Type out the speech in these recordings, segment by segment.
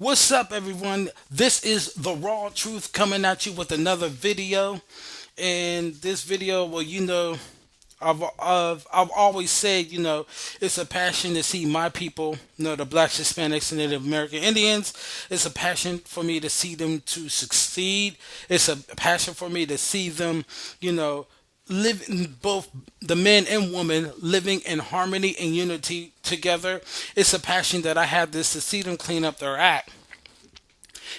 What's up, everyone? This is the Raw Truth coming at you with another video. And this video, well, I've always said, it's a passion to see my people, the Blacks, Hispanics, and Native American Indians. It's a passion for me to see them to succeed. It's a passion for me to see them, living both the men and women living in harmony and unity together. It's a passion that I have this to see them clean up their act.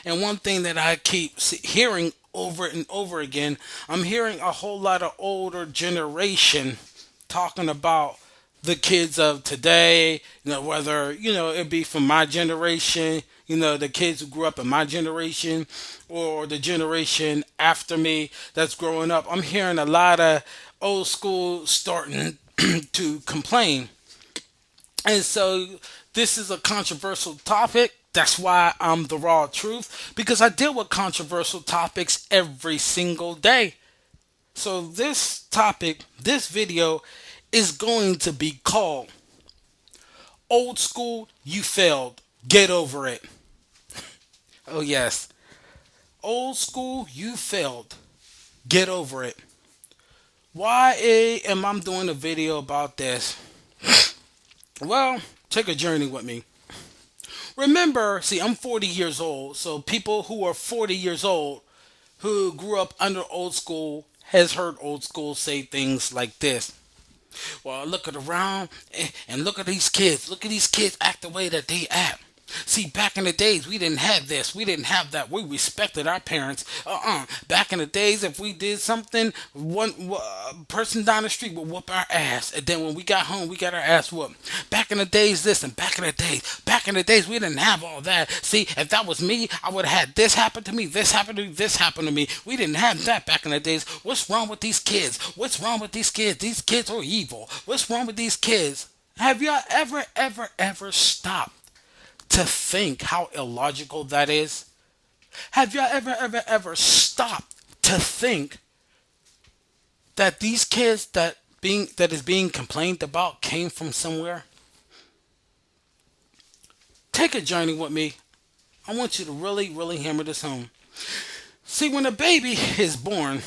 And one thing that I keep hearing over and over again, I'm hearing a whole lot of older generation talking about the kids of today, whether, it be from my generation, the kids who grew up in my generation or the generation after me that's growing up. I'm hearing a lot of old school starting to complain. And so this is a controversial topic. That's why I'm the raw truth, because I deal with controversial topics every single day. So this topic, this video is going to be called Old School, You Failed. Get over it. Oh yes. Old school, you failed. Get over it. Why am I doing a video about this? Well, take a journey with me. Remember, see, I'm 40 years old, so people who are 40 years old who grew up under old school has heard old school say things like this. Well, I look at around and look at these kids. Look at these kids act the way that they act. See, back in the days, we didn't have this. We didn't have that. We respected our parents. Back in the days, if we did something, one person down the street would whoop our ass. And then when we got home, we got our ass whooped. Back in the days, this, and back in the days, we didn't have all that. See, if that was me, I would have had this happen to me, this happened to me, this happened to me. We didn't have that back in the days. What's wrong with these kids? What's wrong with these kids? These kids are evil. What's wrong with these kids? Have y'all ever stopped to think how illogical that is? Have y'all ever stopped to think that these kids that is being complained about came from somewhere? Take a journey with me. I want you to really hammer this home. See, when a baby is born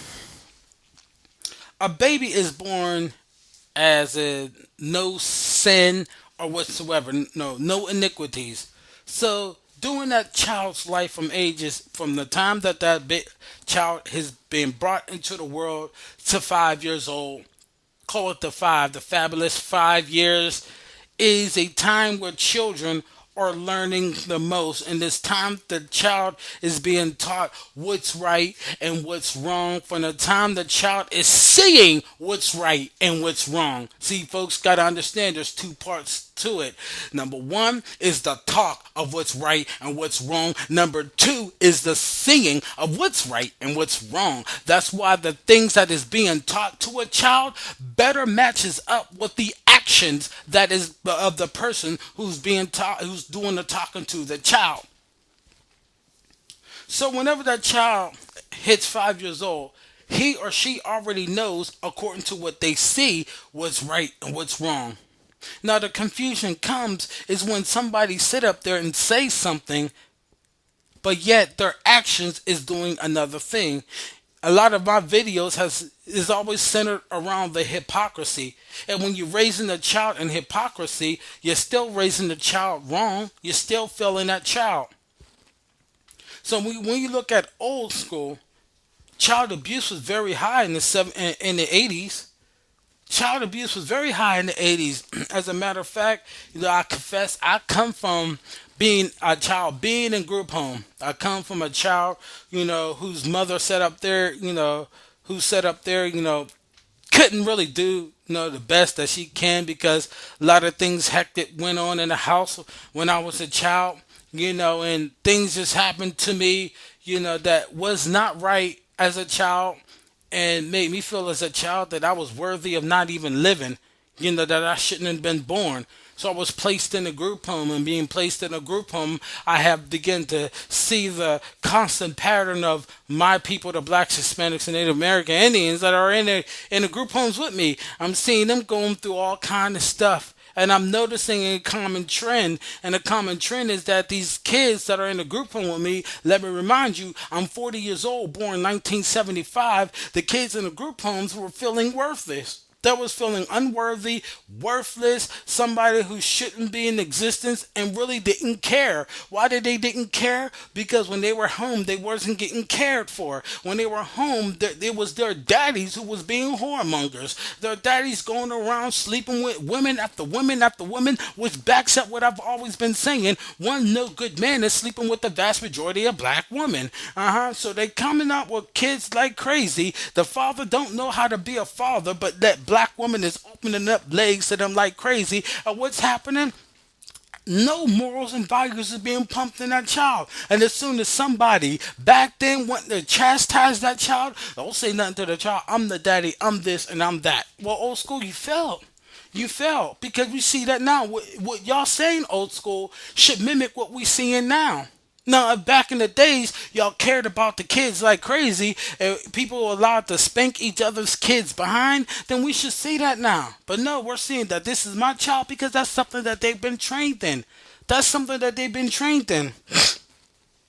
as a no sin or whatsoever, no iniquities. So during that child's life from the time that child has been brought into the world to 5 years old, call it the fabulous 5 years, is a time where children are learning the most. And this time the child is being taught what's right and what's wrong from the time the child is seeing what's right and what's wrong. See, folks got to understand there's two parts to it. Number one is the talk of what's right and what's wrong. Number two is the seeing of what's right and what's wrong. That's why the things that is being taught to a child better matches up with the actions that is of the person who's being taught, who's doing the talking to the child. So whenever that child hits 5 years old, he or she already knows, according to what they see, what's right and what's wrong. Now the confusion comes is when somebody sit up there and say something, but yet their actions is doing another thing. A lot of my videos is always centered around the hypocrisy. And when you're raising a child in hypocrisy, you're still raising the child wrong. You're still failing that child. So when you look at old school, child abuse was very high in the 80s. Child abuse was very high in the 80s. As a matter of fact, I confess, I come from being a child, being in group home. I come from a child, whose mother set up there, couldn't really do, the best that she can, because a lot of things hectic went on in the house when I was a child, and things just happened to me, that was not right as a child, and made me feel as a child that I was worthy of not even living, that I shouldn't have been born. So I was placed in a group home, and being placed in a group home, I have begun to see the constant pattern of my people, the Blacks, Hispanics, and Native American Indians that are in the group homes with me. I'm seeing them going through all kind of stuff And I'm noticing a common trend. And the common trend is that these kids that are in a group home with me, let me remind you, I'm 40 years old, born 1975. The kids in the group homes were feeling worthless. That was feeling unworthy, worthless, somebody who shouldn't be in existence and really didn't care. Why did they didn't care? Because when they were home, they wasn't getting cared for. When they were home, it was their daddies who was being whoremongers. Their daddies going around sleeping with women after women after women, which backs up what I've always been saying. One no good man is sleeping with the vast majority of black women. So they coming up with kids like crazy. The father don't know how to be a father, but that black woman is opening up legs to them like crazy. What's happening? No morals and values is being pumped in that child. And as soon as somebody back then went to chastise that child, don't say nothing to the child. I'm the daddy, I'm this, and I'm that. Well, old school, you failed. You failed because we see that now. What y'all saying, old school, should mimic what we seeing now. Now, if back in the days, y'all cared about the kids like crazy, and people were allowed to spank each other's kids behind, then we should see that now. But no, we're seeing that this is my child because that's something that they've been trained in. That's something that they've been trained in.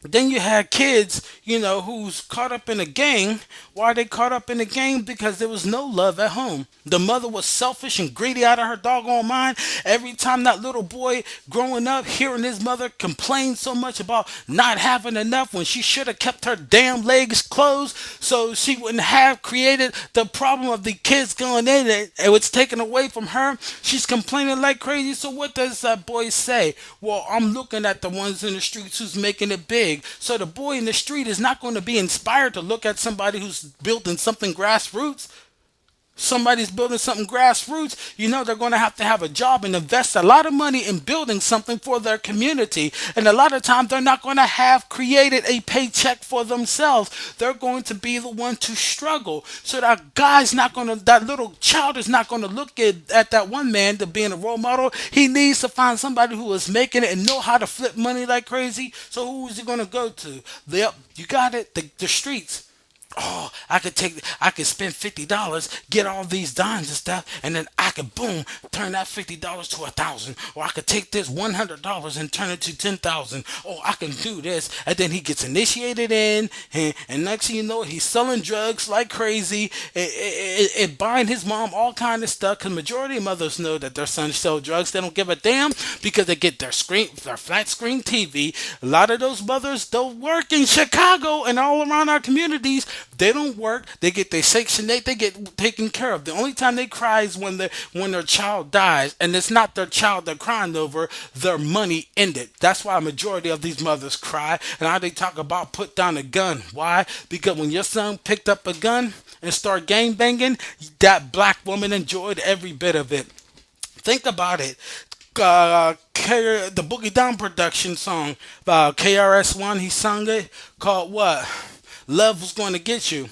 Then you had kids, who's caught up in a gang. Why are they caught up in a gang? Because there was no love at home. The mother was selfish and greedy out of her doggone mind. Every time that little boy growing up, hearing his mother complain so much about not having enough when she should have kept her damn legs closed so she wouldn't have created the problem of the kids going in and it was taken away from her. She's complaining like crazy. So what does that boy say? Well, I'm looking at the ones in the streets who's making it big. So the boy in the street is not going to be inspired to look at somebody who's building something grassroots. Somebody's building something grassroots, they're going to have a job and invest a lot of money in building something for their community. And a lot of times they're not going to have created a paycheck for themselves. They're going to be the one to struggle. So that little child is not going to look at that one man to being a role model. He needs to find somebody who is making it and know how to flip money like crazy. So who is he going to go to? Yep, you got it, the streets. Oh, I could spend $50, get all these dimes and stuff, and then I could boom, turn that $50 to 1,000. Or I could take this $100 and turn it to 10,000. Oh, I can do this, and then he gets initiated in, and next thing you know, he's selling drugs like crazy, and buying his mom all kind of stuff. Cause majority of mothers know that their sons sell drugs. They don't give a damn because they get their flat screen TV. A lot of those mothers don't work in Chicago and all around our communities. They don't work. They get their Section 8. They get taken care of. The only time they cry is when their child dies, and it's not their child they're crying over. Their money ended. That's why a majority of these mothers cry, and how they talk about put down a gun. Why? Because when your son picked up a gun and start gang banging, that black woman enjoyed every bit of it. Think about it. The Boogie Down production song, KRS-One, he sung it, called what? Love Was Going to Get You.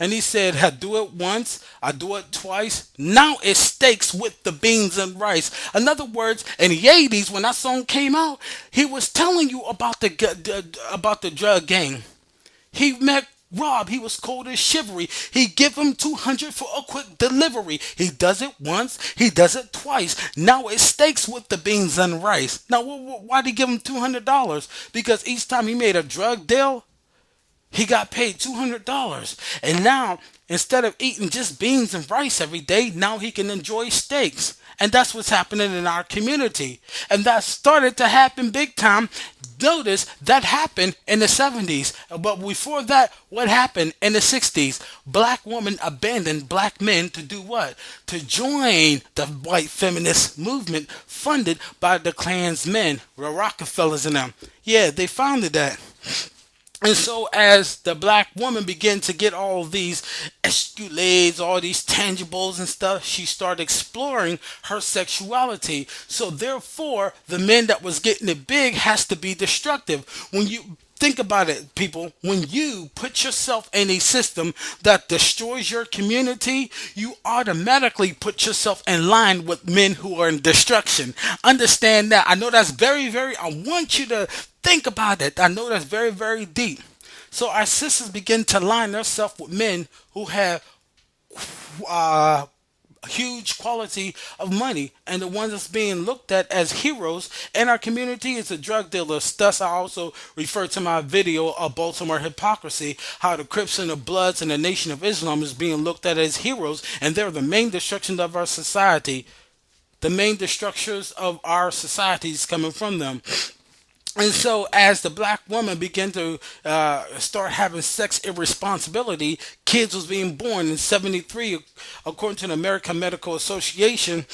And he said, I do it once, I do it twice. Now it's steaks with the beans and rice. In other words, in the 80s, when that song came out, he was telling you about the drug gang. He met Rob, he was cold as chivalry. He give him 200 for a quick delivery. He does it once, he does it twice. Now it's steaks with the beans and rice. Now, why'd he give him $200? Because each time he made a drug deal, he got paid $200. And now, instead of eating just beans and rice every day, now he can enjoy steaks. And that's what's happening in our community. And that started to happen big time. Notice that happened in the 70s. But before that, what happened in the 60s? Black women abandoned black men to do what? To join the white feminist movement funded by the Klansmen, the Rockefellers and them. Yeah, they founded that. And so as the black woman began to get all these escalades, all these tangibles and stuff, she started exploring her sexuality. So therefore, the men that was getting it big has to be destructive. When you think about it, people, when you put yourself in a system that destroys your community, you automatically put yourself in line with men who are in destruction. Understand that. I know that's I want you to think about it. I know that's very, very deep. So our sisters begin to line themselves with men who have huge quality of money, and the ones that's being looked at as heroes in our community is the drug dealers. Thus, I also refer to my video of Baltimore Hypocrisy, how the Crips and the Bloods and the Nation of Islam is being looked at as heroes, and they're the main destruction of our society. The main destructors of our societies coming from them. And so, as the black woman began to start having sex irresponsibility, kids was being born in '73, according to the American Medical Association.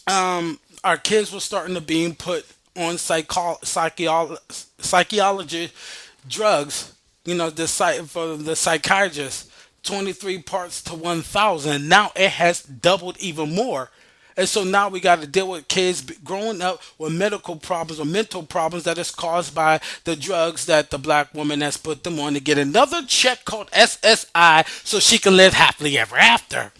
Our kids were starting to being put on psychology drugs. For the psychiatrist, 23 parts to 1,000. Now it has doubled even more. And so now we got to deal with kids growing up with medical problems or mental problems that is caused by the drugs that the black woman has put them on to get another check called SSI so she can live happily ever after.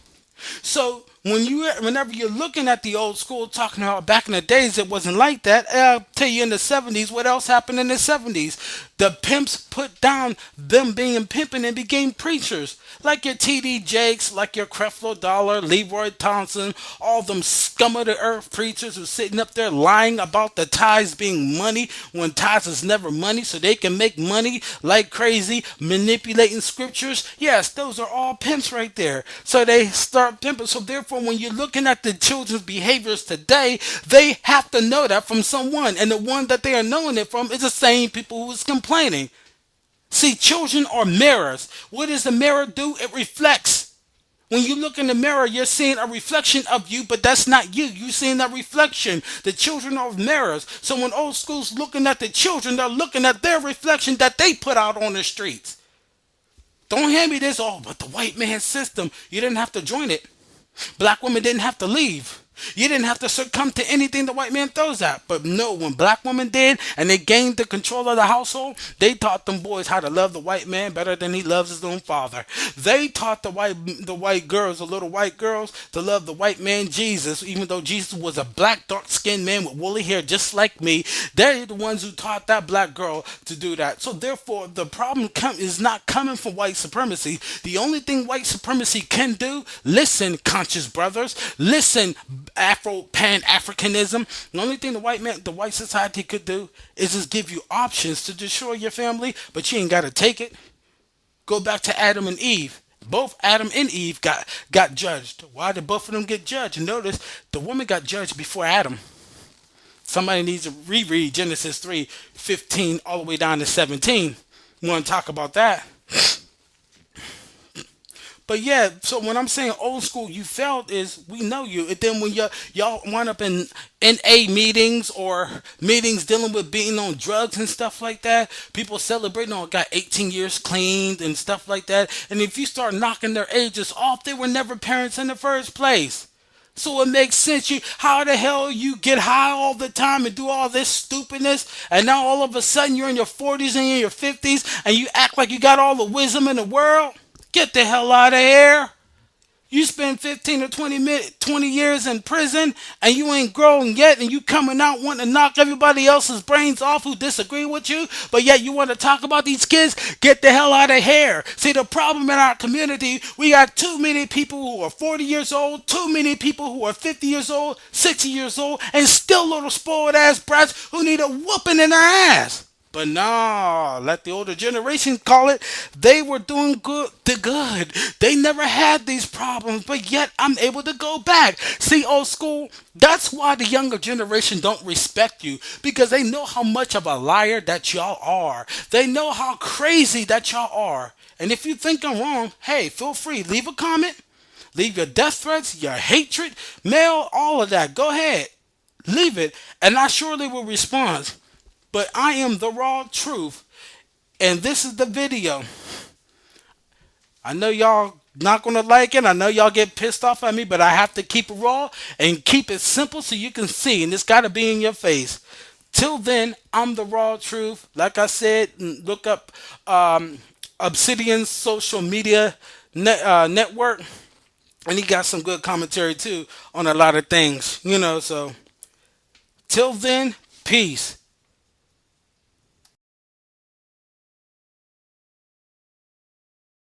So whenever you're looking at the old school, talking about back in the days, it wasn't like that. I'll tell you in the '70s, what else happened in the '70s? The pimps put down them being pimping and became preachers, like your T.D. Jakes, like your Creflo Dollar, Leroy Thompson, all them scum of the earth preachers who sitting up there lying about the tithes being money when tithes is never money, so they can make money like crazy, manipulating scriptures. Yes, those are all pimps right there. So they start pimping. So therefore, when you're looking at the children's behaviors today, they have to know that from someone, and the one that they are knowing it from is the same people who is complaining. See, children are mirrors. What does the mirror do? It reflects. When you look in the mirror, you're seeing a reflection of you, but that's not you. You're seeing that reflection. The children are mirrors. So when old school's looking at the children, they're looking at their reflection that they put out on the streets. Don't hand me this, oh, but the white man system, you didn't have to join it. Black women didn't have to leave. You didn't have to succumb to anything the white man throws at. But no, when black women did and they gained the control of the household, they taught them boys how to love the white man better than he loves his own father. They taught the white girls, the little white girls, to love the white man Jesus, even though Jesus was a black, dark-skinned man with woolly hair just like me. They're the ones who taught that black girl to do that. So therefore, the problem is not coming from white supremacy. The only thing white supremacy can do, listen, conscious brothers, listen, Pan-Africanism. The only thing the white society could do is just give you options to destroy your family, but you ain't got to take it. Go back to Adam and Eve. Both Adam and Eve got judged. Why did both of them get judged? Notice the woman got judged before Adam. Somebody needs to reread Genesis 3:15 all the way down to 17. We want to talk about that. But yeah, so when I'm saying old school, you felt is we know you. And then when y'all wind up in NA meetings or meetings dealing with being on drugs and stuff like that, people celebrating, oh, got 18 years cleaned and stuff like that. And if you start knocking their ages off, they were never parents in the first place. So it makes sense. How the hell you get high all the time and do all this stupidness, and now all of a sudden you're in your 40s and in your 50s and you act like you got all the wisdom in the world? Get the hell out of here. You spend 15 or 20 years in prison and you ain't grown yet, and you coming out wanting to knock everybody else's brains off who disagree with you, but yet you want to talk about these kids? Get the hell out of here. See, the problem in our community, we got too many people who are 40 years old, too many people who are 50 years old, 60 years old, and still little spoiled ass brats who need a whooping in their ass. But nah, let the older generation call it. They were doing good. They never had these problems, but yet I'm able to go back. See, old school, that's why the younger generation don't respect you, because they know how much of a liar that y'all are. They know how crazy that y'all are. And if you think I'm wrong, hey, feel free, leave a comment, leave your death threats, your hatred, mail, all of that. Go ahead, leave it, and I surely will respond. But I am the raw truth, and this is the video. I know y'all not gonna like it. I know y'all get pissed off at me, but I have to keep it raw and keep it simple so you can see, and it's gotta be in your face. Till then, I'm the raw truth. Like I said, look up Obsidian's social media network, and he got some good commentary too on a lot of things, So till then, peace.